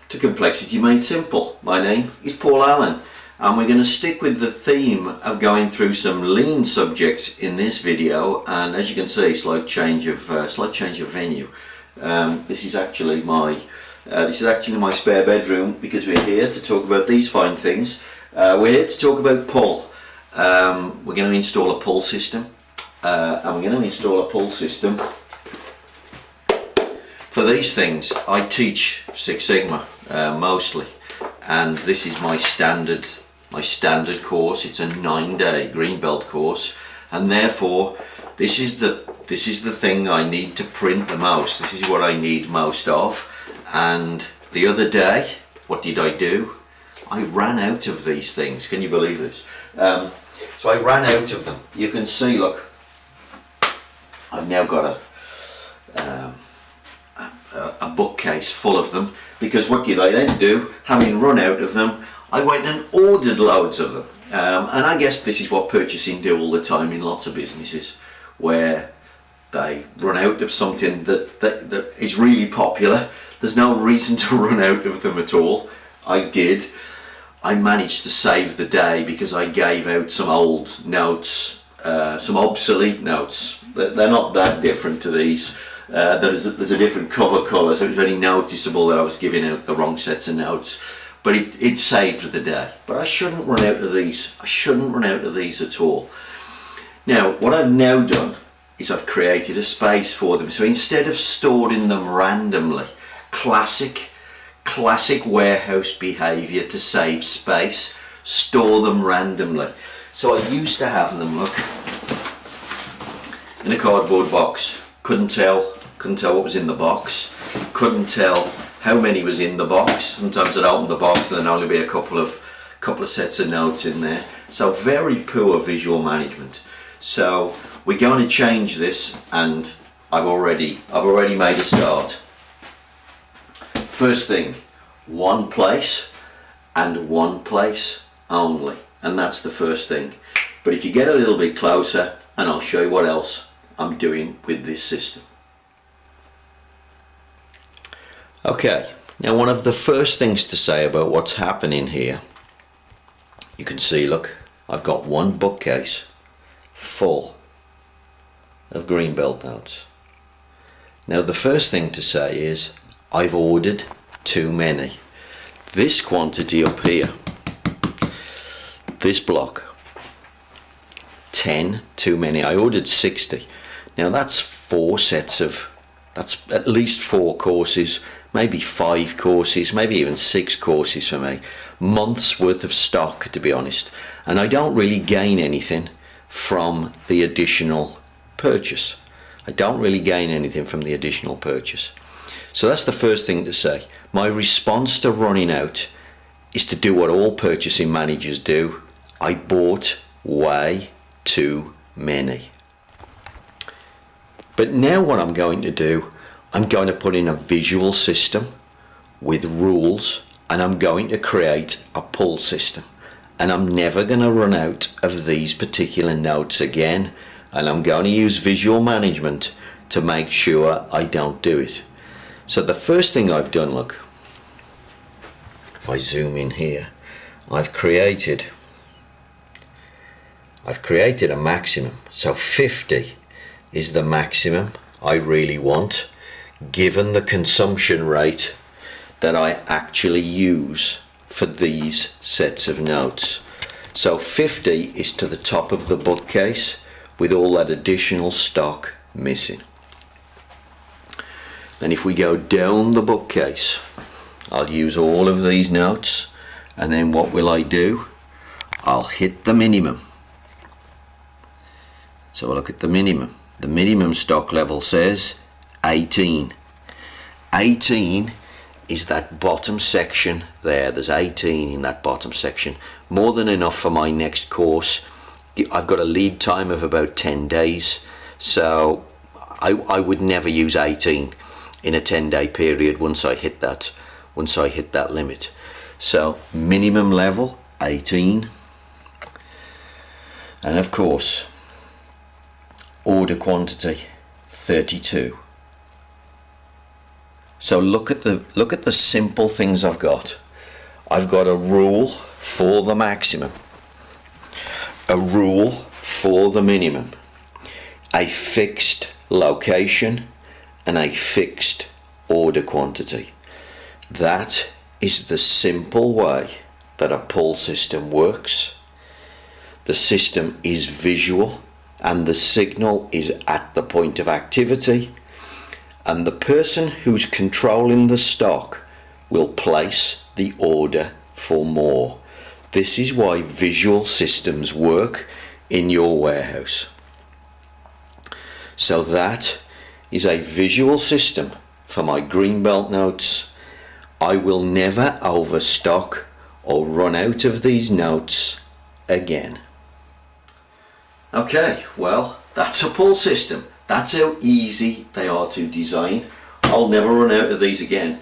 to Complexity Made Simple. My name is Paul Allen, and we're going to stick with the theme of going through some lean subjects in this video. And as you can see, slight change of venue. This is actually my spare bedroom, because we're here to talk about these fine things. We're here to talk about pull. We're going to install a pull system, and we're going to install a pull system. For these things, I teach Six Sigma mostly, and this is my standard course. It's a 9-day green belt course, and therefore this is the thing I need to print the most. This is what I need most of. And the other day, what did I do? I ran out of these things. Can you believe this? So I ran out of them. You can see, look, I've now got a bookcase full of them, because what did I then do? Having run out of them, I went and ordered loads of them. And I guess this is what purchasing do all the time in lots of businesses, where they run out of something that is really popular. There's no reason to run out of them at all. I did. I managed to save the day because I gave out some old notes, some obsolete notes. They're not that different to these. There's a different cover colour, so it was very noticeable that I was giving out the wrong sets of notes. But it saved the day. But I shouldn't run out of these. I shouldn't run out of these at all. Now, what I've now done is I've created a space for them. So instead of storing them randomly, classic warehouse behaviour to save space, store them randomly. So I used to have them, look, in a cardboard box. Couldn't tell what was in the box. Couldn't tell how many was in the box. Sometimes I'd open the box and there'd only be a couple of sets of notes in there. So very poor visual management. So we're going to change this, and I've already made a start. First thing, one place and one place only, and that's the first thing. But if you get a little bit closer, and I'll show you what else I'm doing with this system. Okay, now one of the first things to say about what's happening here, you can see, look, I've got one bookcase full of green belt notes. Now the first thing to say is I've ordered too many. This quantity up here, this block, 10 too many. I ordered 60. Now that's that's at least 4 courses, maybe 5 courses, maybe even 6 courses for me. Months worth of stock, to be honest. And I don't really gain anything from the additional purchase. I don't really gain anything from the additional purchase. So that's the first thing to say. My response to running out is to do what all purchasing managers do. I bought way too many. But now what I'm going to do, I'm going to put in a visual system with rules, and I'm going to create a pull system. And I'm never going to run out of these particular notes again. And I'm going to use visual management to make sure I don't do it. So the first thing I've done, look, if I zoom in here, I've created a maximum. So 50 is the maximum I really want, given the consumption rate that I actually use for these sets of notes. So 50 is to the top of the bookcase with all that additional stock missing. Then if we go down the bookcase, I'll use all of these notes, and then what will I do? I'll hit the minimum. So look at the minimum. The minimum stock level says 18. 18 is that bottom section there. There's 18 in that bottom section. More than enough for my next course. I've got a lead time of about 10 days. So I would never use 18 in a 10-day period once I hit that limit. So minimum level 18, and of course order quantity 32. So look at the simple things I've got. I've got a rule for the maximum, a rule for the minimum, a fixed location, and a fixed order quantity. That is the simple way that a pull system works. The system is visual and the signal is at the point of activity, and the person who's controlling the stock will place the order for more. This is why visual systems work in your warehouse. So that is a visual system for my Greenbelt notes. I will never overstock or run out of these notes again. Okay, well, that's a pull system. That's how easy they are to design. I'll never run out of these again.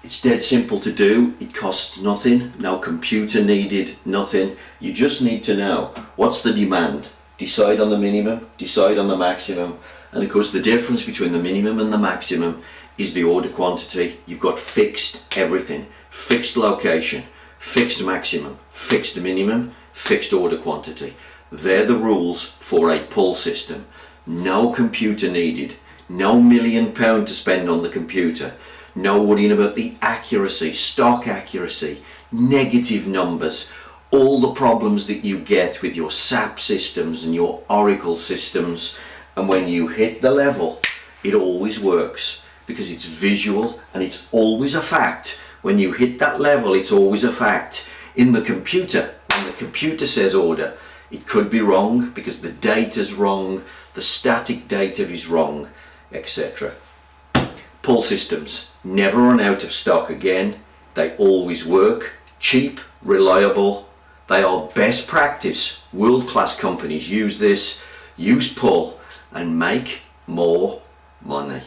It's dead simple to do. It costs nothing, no computer needed, nothing. You just need to know what's the demand. Decide on the minimum, decide on the maximum, and of course the difference between the minimum and the maximum is the order quantity. You've got fixed everything, fixed location, fixed maximum, fixed minimum, fixed order quantity. They're the rules for a pull system. No computer needed, no £1 million to spend on the computer, no worrying about the accuracy, stock accuracy, negative numbers, all the problems that you get with your SAP systems and your Oracle systems. And when you hit the level, it always works because it's visual and it's always a fact. When you hit that level, it's always a fact. In the computer, when the computer says order, it could be wrong because the data's wrong, the static data is wrong, etc. Pull systems never run out of stock again. They always work, cheap, reliable. They are best practice. World-class companies use this, use pull, and make more money.